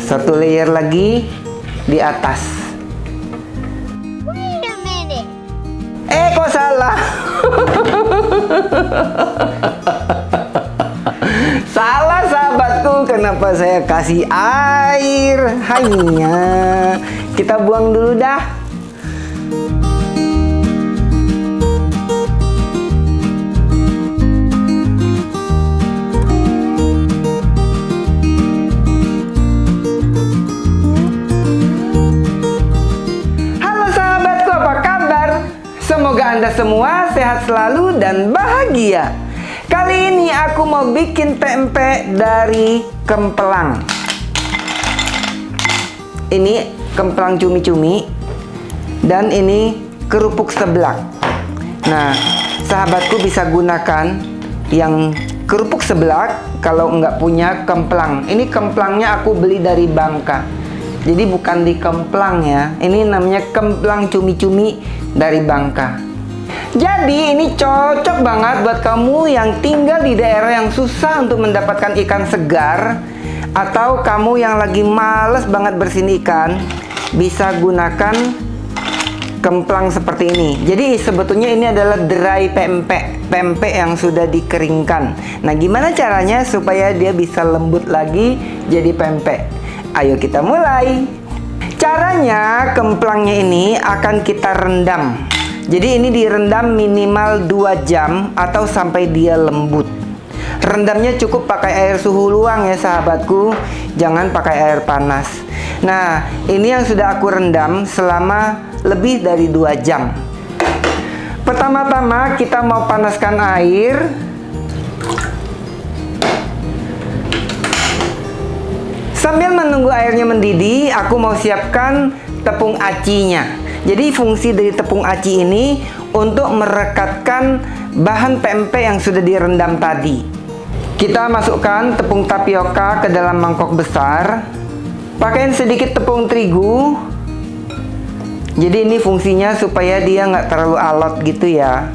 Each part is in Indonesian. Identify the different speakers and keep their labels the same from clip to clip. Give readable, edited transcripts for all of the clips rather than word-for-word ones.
Speaker 1: Satu layer lagi di atas.
Speaker 2: Wait a minute.
Speaker 1: Kok salah? Salah sahabatku, kenapa saya kasih air? Hanya kita buang dulu dah. Halo sahabatku, apa kabar? Semoga Anda semua sehat selalu dan bahagia. Kali ini aku mau bikin pempek dari kemplang. Ini kemplang cumi-cumi dan ini kerupuk seblak. Nah, sahabatku bisa gunakan yang kerupuk seblak kalau nggak punya kemplang. Ini kemplangnya aku beli dari Bangka. Jadi bukan di kemplang ya. Ini namanya kemplang cumi-cumi dari Bangka. Jadi ini cocok banget buat kamu yang tinggal di daerah yang susah untuk mendapatkan ikan segar, atau kamu yang lagi males banget bersihin ikan, bisa gunakan kemplang seperti ini. Jadi sebetulnya ini adalah dry pempek yang sudah dikeringkan. Nah, gimana caranya supaya dia bisa lembut lagi jadi pempek? Ayo kita mulai. Caranya, kemplangnya ini akan kita rendam. Jadi ini direndam minimal 2 jam atau sampai dia lembut. Rendamnya cukup pakai air suhu luang ya sahabatku, jangan pakai air panas. Nah, ini yang sudah aku rendam selama lebih dari 2 jam. Pertama-tama kita mau panaskan air. Sambil menunggu airnya mendidih, aku mau siapkan tepung acinya. Jadi fungsi dari tepung aci ini untuk merekatkan bahan pempek yang sudah direndam tadi. Kita masukkan tepung tapioka ke dalam mangkok besar. Pakaiin sedikit tepung terigu. Jadi ini fungsinya supaya dia nggak terlalu alot gitu ya.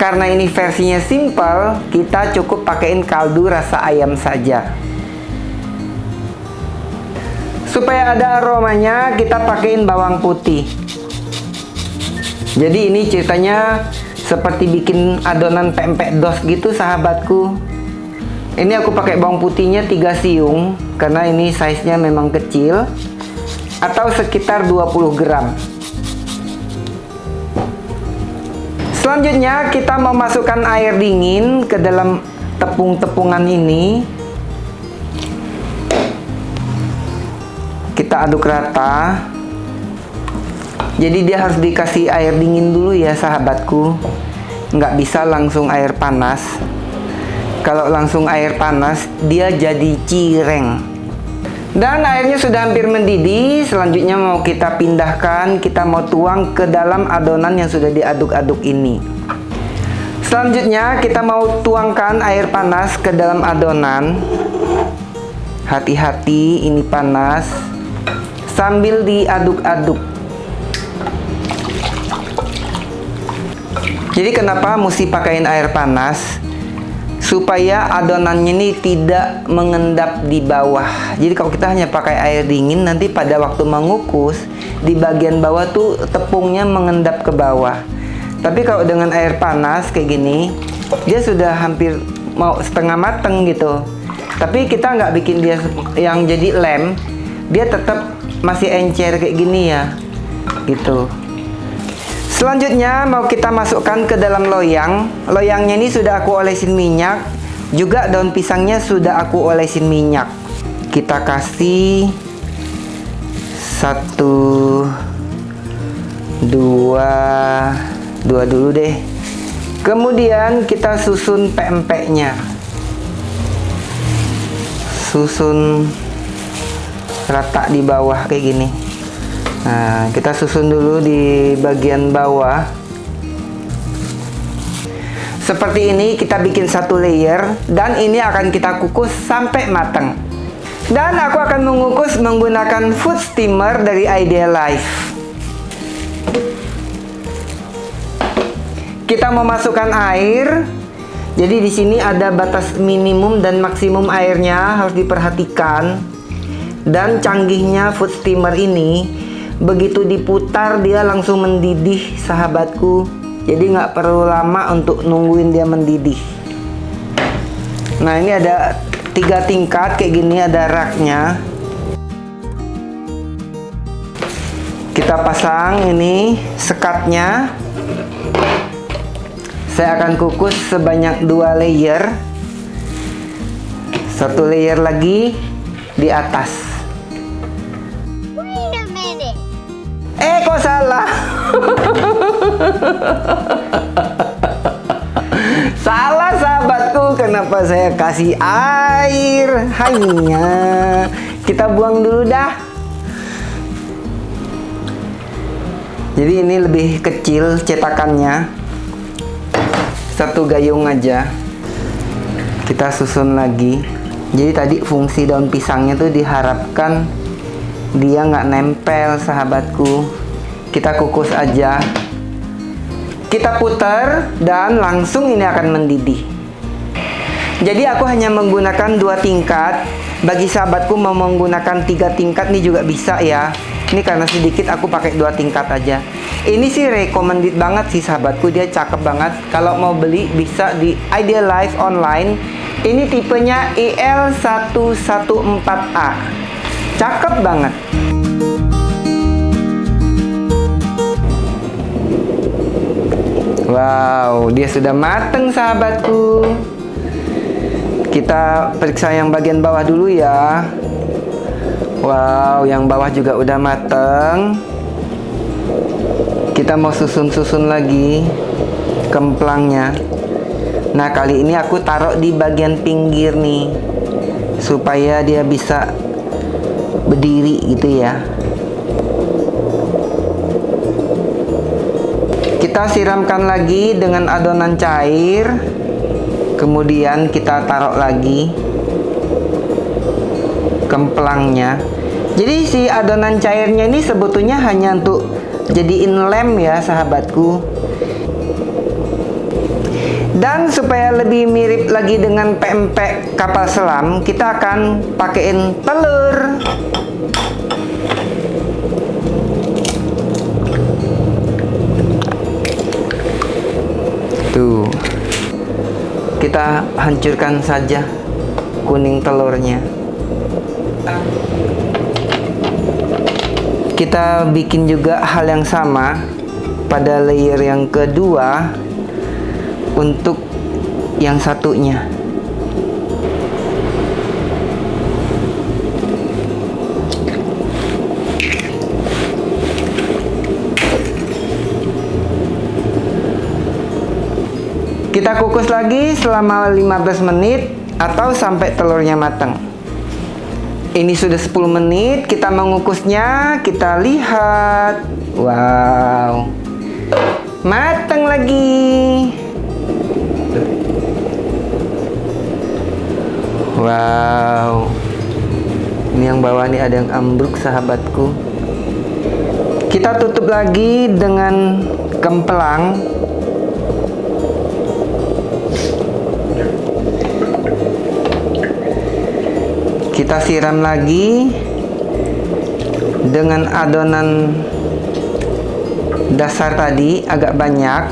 Speaker 1: Karena ini versinya simple, kita cukup pakaiin kaldu rasa ayam saja. Supaya ada aromanya, kita pakaiin bawang putih. Jadi ini ceritanya seperti bikin adonan pempek dos gitu sahabatku. Ini aku pakai bawang putihnya 3 siung karena ini size-nya memang kecil, atau sekitar 20 gram. Selanjutnya kita mau masukkan air dingin ke dalam tepung-tepungan ini. Kita aduk rata. Jadi dia harus dikasih air dingin dulu ya sahabatku. Nggak bisa langsung air panas. Kalau langsung air panas dia jadi cireng. Dan airnya sudah hampir mendidih. Selanjutnya mau kita pindahkan. Kita mau tuang ke dalam adonan yang sudah diaduk-aduk ini. Selanjutnya kita mau tuangkan air panas ke dalam adonan. Hati-hati ini panas. Sambil diaduk-aduk. Jadi kenapa mesti pakaiin air panas? Supaya adonannya ini tidak mengendap di bawah. Jadi kalau kita hanya pakai air dingin, nanti pada waktu mengukus, di bagian bawah tuh tepungnya mengendap ke bawah. Tapi kalau dengan air panas kayak gini, dia sudah hampir mau setengah mateng gitu. Tapi kita nggak bikin dia yang jadi lem, dia tetap masih encer kayak gini ya, gitu. Selanjutnya mau kita masukkan ke dalam loyang. Loyangnya ini sudah aku olesin minyak. Juga daun pisangnya sudah aku olesin minyak. Kita kasih 1, 2 dulu deh. Kemudian kita susun pempeknya. Susun rata di bawah kayak gini. Nah, kita susun dulu di bagian bawah. Seperti ini kita bikin 1 layer. Dan ini akan kita kukus sampai matang. Dan aku akan mengukus menggunakan food steamer dari Ideal Life. Kita memasukkan air. Jadi di sini ada batas minimum dan maksimum airnya, harus diperhatikan. Dan canggihnya food steamer ini, begitu diputar dia langsung mendidih sahabatku. Jadi nggak perlu lama untuk nungguin dia mendidih. Nah ini ada 3 tingkat kayak gini, ada raknya. Kita pasang ini sekatnya. Saya akan kukus sebanyak 2 layer. 1 layer lagi di atas.
Speaker 2: Wait a minute.
Speaker 1: Kok salah? Salah sahabatku, kenapa saya kasih air? Hanya kita buang dulu dah. Jadi ini lebih kecil cetakannya. 1 gayung aja. Kita susun lagi. Jadi tadi fungsi daun pisangnya tuh diharapkan dia nggak nempel sahabatku. Kita kukus aja. Kita putar dan langsung ini akan mendidih. Jadi aku hanya menggunakan 2 tingkat. Bagi sahabatku mau menggunakan 3 tingkat ini juga bisa ya. Ini karena sedikit aku pakai 2 tingkat aja. Ini sih recommended banget sih sahabatku, dia cakep banget. Kalau mau beli bisa di Idealife online. Ini tipenya IL114A. Cakep banget. Wow, dia sudah mateng sahabatku. Kita periksa yang bagian bawah dulu ya. Wow, yang bawah juga udah mateng. Kita mau susun-susun lagi kemplangnya. Nah, kali ini aku taruh di bagian pinggir nih, supaya dia bisa berdiri gitu ya. Kita siramkan lagi dengan adonan cair. Kemudian kita taruh lagi kemplangnya. Jadi si adonan cairnya ini sebetulnya hanya untuk jadiin lem ya sahabatku. Dan supaya lebih mirip lagi dengan pempek kapal selam, kita akan pakein telur. Tuh. Kita hancurkan saja kuning telurnya. Kita bikin juga hal yang sama pada layer yang kedua untuk yang satunya. Kita kukus lagi selama 15 menit atau sampai telurnya matang. Ini sudah 10 menit, kita mengukusnya, kita lihat. Wow. Matang lagi. Wow. Ini yang bawah nih ada yang ambruk sahabatku. Kita tutup lagi dengan kemplang. Kita siram lagi dengan adonan dasar tadi agak banyak.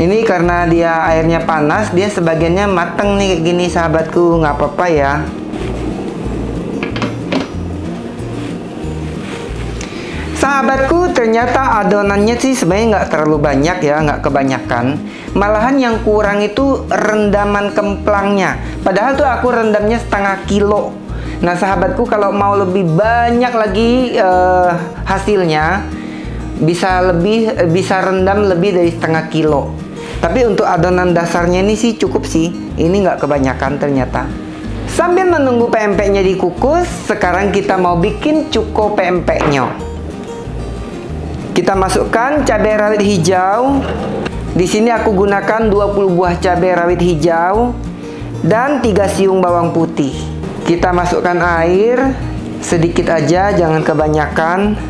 Speaker 1: Ini karena dia airnya panas, dia sebagiannya mateng nih kayak gini sahabatku, nggak apa-apa ya. Sahabatku, ternyata adonannya sih sebenarnya nggak terlalu banyak ya, nggak kebanyakan. Malahan yang kurang itu rendaman kemplangnya. Padahal tuh aku rendamnya setengah kilo. Nah sahabatku, kalau mau lebih banyak lagi hasilnya, bisa rendam lebih dari setengah kilo. Tapi untuk adonan dasarnya ini sih cukup sih. Ini nggak kebanyakan ternyata. Sambil menunggu pempeknya dikukus, sekarang kita mau bikin cuko pempeknya. Kita masukkan cabai rawit hijau. Di sini aku gunakan 20 buah cabai rawit hijau dan 3 siung bawang putih. Kita masukkan air sedikit aja, jangan kebanyakan.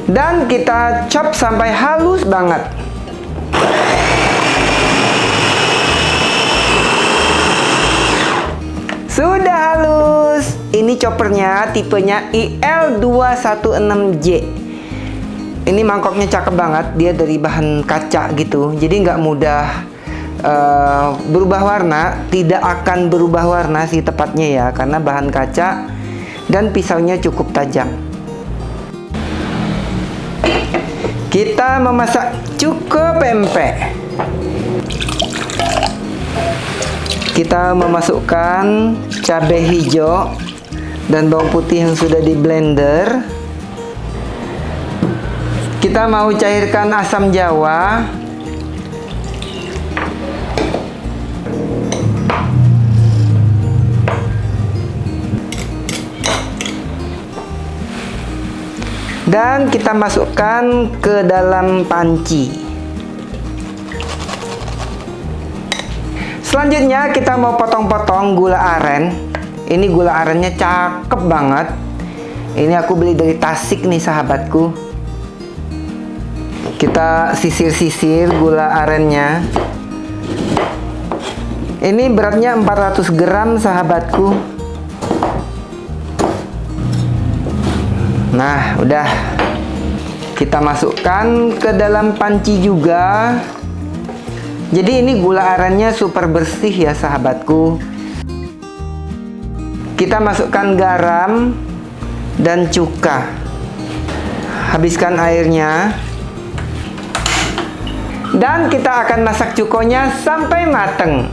Speaker 1: Dan kita chop sampai halus banget. Sudah halus. Ini choppernya tipenya IL216J. Ini mangkoknya cakep banget. Dia dari bahan kaca gitu. Jadi nggak mudah berubah warna. Tidak akan berubah warna sih tepatnya ya, karena bahan kaca dan pisaunya cukup tajam. Kita memasak cuko pempek. Kita memasukkan cabai hijau dan bawang putih yang sudah di blender. Kita mau cairkan asam jawa. Dan kita masukkan ke dalam panci. Selanjutnya kita mau potong-potong gula aren. Ini gula arennya cakep banget. Ini aku beli dari Tasik nih sahabatku. Kita sisir-sisir gula arennya. Ini beratnya 400 gram sahabatku. Nah, udah. Kita masukkan ke dalam panci juga. Jadi ini gula arennya super bersih ya sahabatku. Kita masukkan garam dan cuka. Habiskan airnya. Dan kita akan masak cukonya sampai mateng.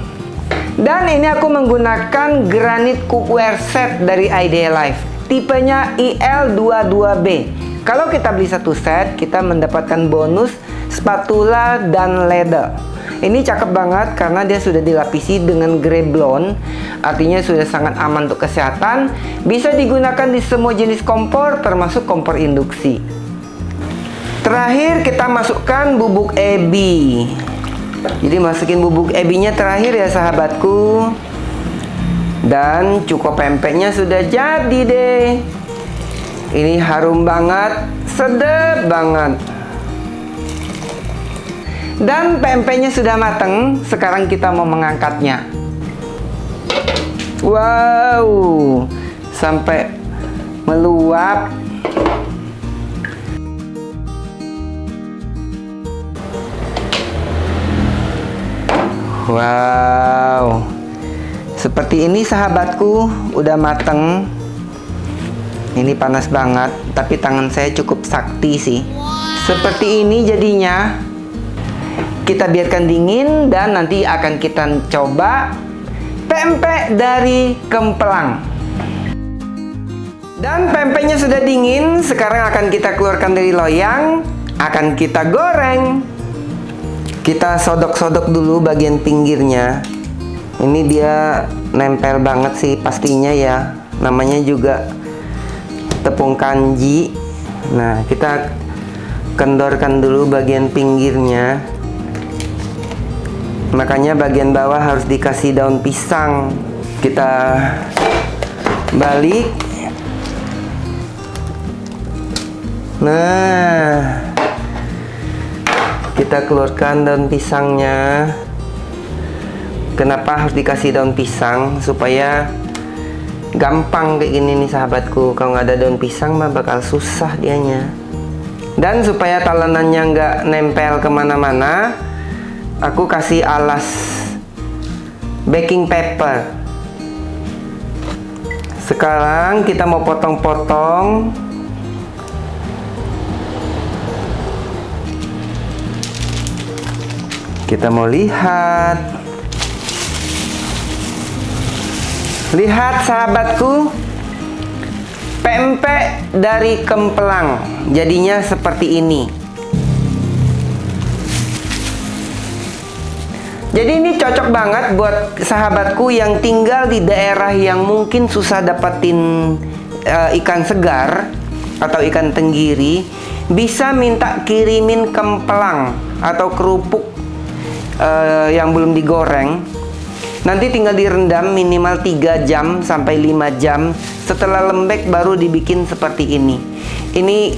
Speaker 1: Dan ini aku menggunakan granit cookware set dari Idea Life. Tipenya IL22B. Kalau kita beli satu set, kita mendapatkan bonus spatula dan ladle. Ini cakep banget karena dia sudah dilapisi dengan grey blonde. Artinya sudah sangat aman untuk kesehatan. Bisa digunakan di semua jenis kompor, termasuk kompor induksi. Terakhir kita masukkan bubuk ebi. Jadi masukin bubuk ebinya terakhir ya sahabatku. Dan cuko pempeknya sudah jadi deh. Ini harum banget, sedap banget. Dan pempeknya sudah mateng. Sekarang kita mau mengangkatnya. Wow, sampai meluap. Wow, seperti ini sahabatku, udah mateng. Ini panas banget, tapi tangan saya cukup sakti sih. Seperti ini jadinya. Kita biarkan dingin dan nanti akan kita coba pempek dari Kempelang. Dan pempeknya sudah dingin, sekarang akan kita keluarkan dari loyang, akan kita goreng. Kita sodok-sodok dulu bagian pinggirnya. Ini dia nempel banget sih pastinya ya. Namanya juga tepung kanji. Nah, kita kendorkan dulu bagian pinggirnya. Makanya bagian bawah harus dikasih daun pisang. Kita balik. Nah, kita keluarkan daun pisangnya. Kenapa harus dikasih daun pisang? Supaya gampang kayak gini nih sahabatku. Kalau nggak ada daun pisang mah bakal susah dianya. Dan supaya talenannya nggak nempel kemana-mana, aku kasih alas baking paper. Sekarang kita mau potong-potong. Kita mau lihat. Lihat sahabatku, pempek dari Kempelang jadinya seperti ini. Jadi ini cocok banget buat sahabatku yang tinggal di daerah yang mungkin susah dapetin ikan segar atau ikan tenggiri. Bisa minta kirimin kempelang atau kerupuk yang belum digoreng. Nanti tinggal direndam minimal 3 jam sampai 5 jam. Setelah lembek baru dibikin seperti ini. Ini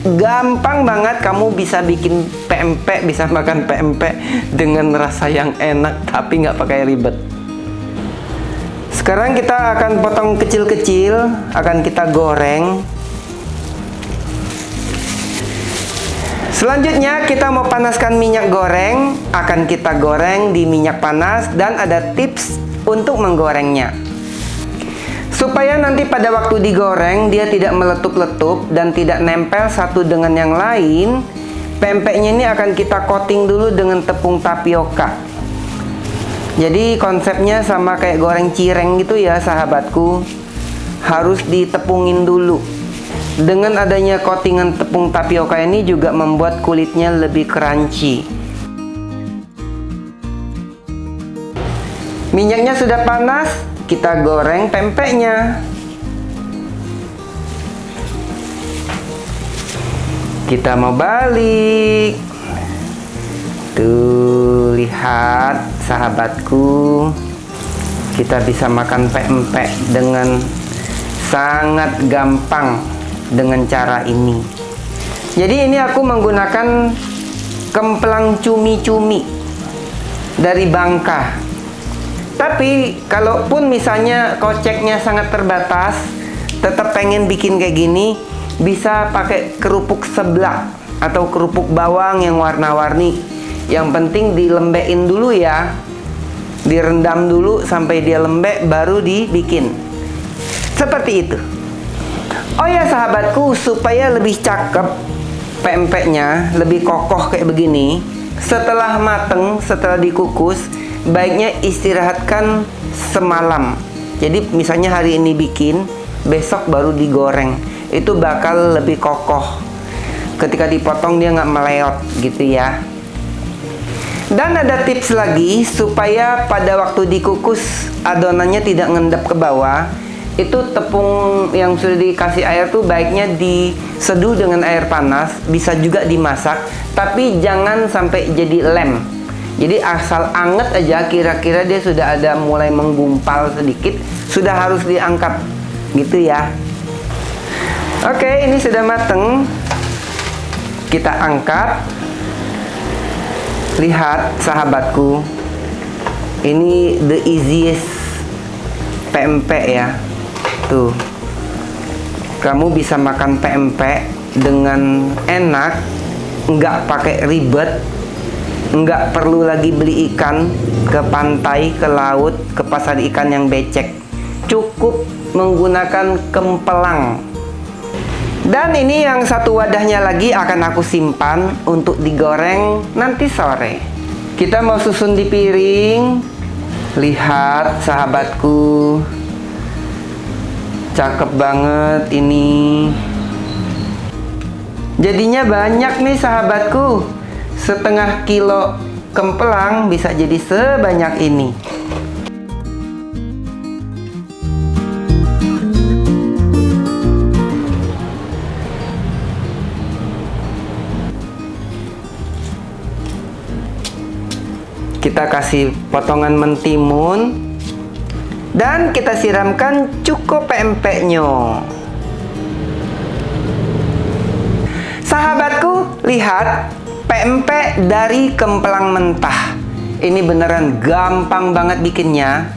Speaker 1: gampang banget kamu bisa bikin pempek, bisa makan pempek dengan rasa yang enak tapi nggak pakai ribet. Sekarang kita akan potong kecil-kecil, akan kita goreng. Selanjutnya kita mau panaskan minyak goreng, akan kita goreng di minyak panas dan ada tips untuk menggorengnya. Supaya nanti pada waktu digoreng dia tidak meletup-letup dan tidak nempel satu dengan yang lain, pempeknya ini akan kita coating dulu dengan tepung tapioka. Jadi konsepnya sama kayak goreng cireng gitu ya sahabatku, harus ditepungin dulu. Dengan adanya coatingan tepung tapioka ini juga membuat kulitnya lebih crunchy. Minyaknya sudah panas, kita goreng pempeknya. Kita mau balik. Tuh, lihat sahabatku. Kita bisa makan pempek dengan sangat gampang dengan cara ini. Jadi ini aku menggunakan kemplang cumi-cumi dari Bangka. Tapi kalaupun misalnya koceknya sangat terbatas, tetap pengen bikin kayak gini, bisa pakai kerupuk seblak atau kerupuk bawang yang warna-warni. Yang penting dilembekin dulu ya, direndam dulu sampai dia lembek baru dibikin. Seperti itu. Oh ya sahabatku, supaya lebih cakep pempeknya, lebih kokoh kayak begini, setelah mateng, setelah dikukus, baiknya istirahatkan semalam. Jadi misalnya hari ini bikin, besok baru digoreng. Itu bakal lebih kokoh. Ketika dipotong dia nggak meleot gitu ya. Dan ada tips lagi supaya pada waktu dikukus adonannya tidak ngendap ke bawah. Itu tepung yang sudah dikasih air tuh baiknya diseduh dengan air panas, bisa juga dimasak, tapi jangan sampai jadi lem. Jadi asal anget aja, kira-kira dia sudah ada mulai menggumpal sedikit, sudah harus diangkat gitu ya. Oke, ini sudah mateng. Kita angkat. Lihat sahabatku, ini the easiest pempek ya. Tuh, kamu bisa makan pempek dengan enak, nggak pakai ribet, nggak perlu lagi beli ikan ke pantai, ke laut, ke pasar ikan yang becek. Cukup menggunakan kempelang. Dan ini yang satu wadahnya lagi akan aku simpan untuk digoreng nanti sore. Kita mau susun di piring. Lihat sahabatku, cakep banget ini. Jadinya banyak nih sahabatku. Setengah kilo kempelang bisa jadi sebanyak ini. Kita kasih potongan mentimun dan kita siramkan cuko pempeknya. Sahabatku, lihat pempek dari kempelang mentah. Ini beneran gampang banget bikinnya.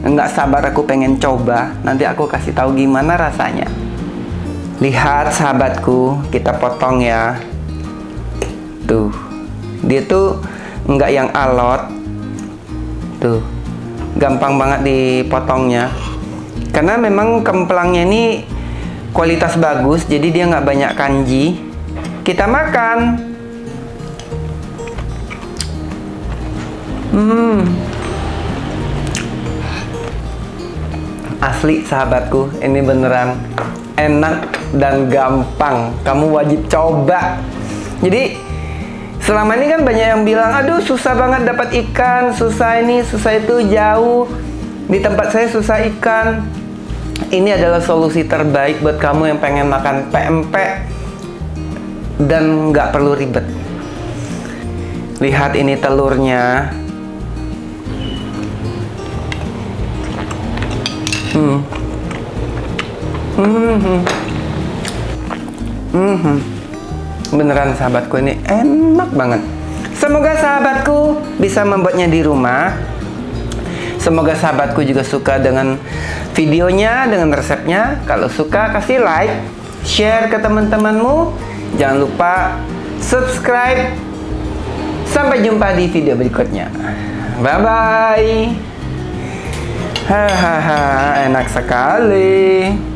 Speaker 1: Nggak sabar aku pengen coba. Nanti aku kasih tahu gimana rasanya. Lihat sahabatku, kita potong ya. Tuh, dia tuh nggak yang alot. Tuh, gampang banget dipotongnya. Karena memang kempelangnya ini kualitas bagus, jadi dia nggak banyak kanji. Kita makan. Asli sahabatku, ini beneran enak dan gampang. Kamu wajib coba. Jadi selama ini kan banyak yang bilang, aduh susah banget dapat ikan, susah ini, susah itu, jauh. Di tempat saya susah ikan. Ini adalah solusi terbaik buat kamu yang pengen makan pempek dan nggak perlu ribet. Lihat ini telurnya. Beneran sahabatku, ini enak banget. Semoga sahabatku bisa membuatnya di rumah. Semoga sahabatku juga suka dengan videonya, dengan resepnya. Kalau suka, kasih like, share ke teman-temanmu. Jangan lupa subscribe. Sampai jumpa di video berikutnya. Bye-bye. Hahaha, enak sekali.